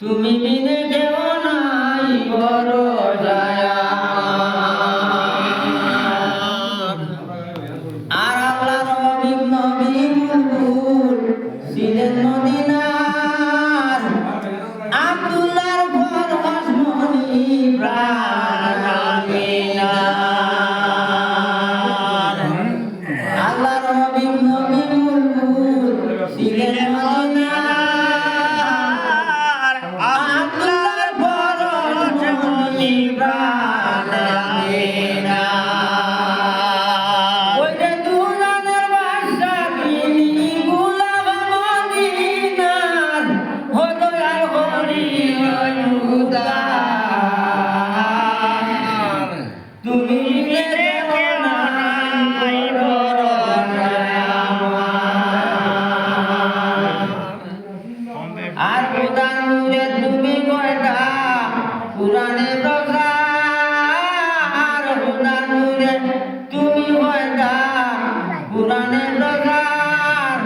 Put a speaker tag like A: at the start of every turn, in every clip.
A: তুমি বিনে কেউ নাই বড় দয়া আর আল্লাহর নবী বুলবুল ছিলেন মদিনার আব্দুল্লাহর ফরমাস মনি প্রাণ আমিনার আল্লাহর নবী বুলবুল ছিলেন মদিনার আব্দুল্লাহর ফরমাস মনি প্রাণ আমিনার ওই যে দুলানের বাদশা তিনি গোলাম মদিনার হলো আর হরি উদার তুমি কেউ নাই বড় আর উদার মুরে তুমি কয়টা পুরানে প্রকার উদার মুরে তুমি কয়টা পুরানে প্রকার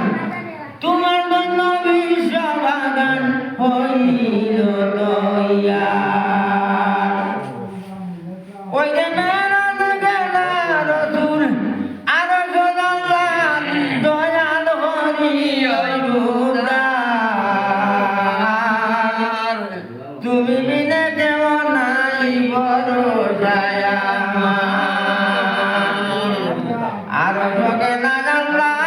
A: তোমার জন্য বিশ্ব বাগান হইল তৈয়ার ওই যে মেরাজ গেলা রসুল আর গোলাল্লাহ দয়াল হরি উদার তুমি বিনে কেউ নাই বড় দয়া আর সকে না আল্লাহ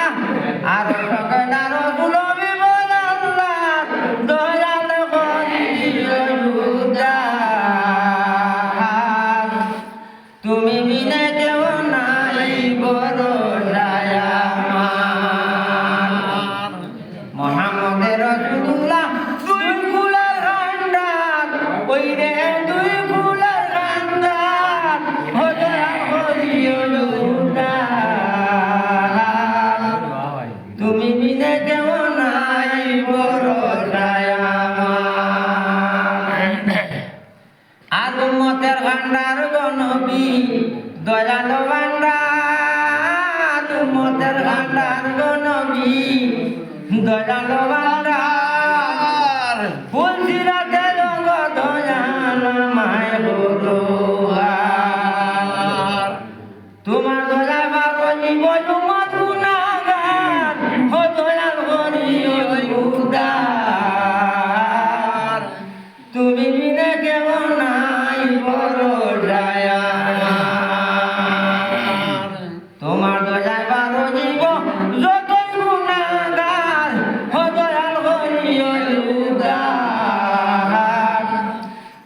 A: আর সকে না রসুল বিবল আল্লাহ দয়াল হরি উদার তুমি বিনে কেউ নাই বড় দয়া মুহাম্মদের রাসূলুল্লাহ দুই কুলের ভান্ডার ওই রে দুই কুলের ভান্ডার হযরত হরিউল উদার তুমি বিনে কেউ নাই বড় দয়া আর উম্মতের ভান্ডার গো নবী দয়াল ভান্ডার উম্মতের ভান্ডার গো নবী দয়াল ভান্ডার ফুলসিরাতে রঙ দয়াল মায় বড়হার তোমার দয়া বারো জীবন মধুনাগার হো দয়াল হরি উদার তুমি বিনে কেউ নাই বড় দয়া তোমার দয়া বারো জীব যতই গুনাহগার হো দয়াল হরি উদার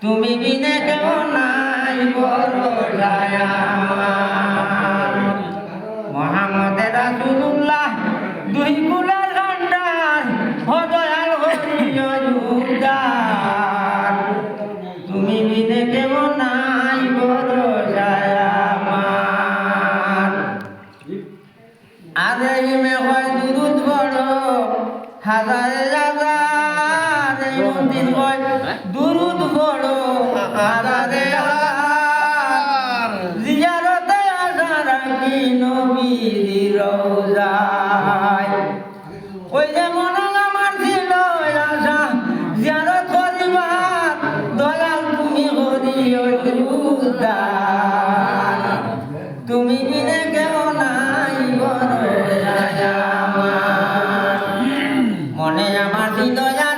A: তুমি বিনে কেউ নাই বড় দয়া মুহাম্মদের রাসূলুল্লাহ দুই কুলের ভান্ডার হো দয়াল হরি উদার তুমি বিনে কেউ নাই বড় দয়া আরে মে হয় দুরুদ পড় হাজারে হাজার এই মন্দির হয় দুরুদ পড় হাজারে হাজার জিয়ারতে আসার কি নবীর রওজায় ওই যে মনে আমার ছিল আশা জিয়ারত করিবার দয়াল তুমি হরিও উদার তুমি বিনে কেউ নাই বড় দয়া মনে আমার হৃদয়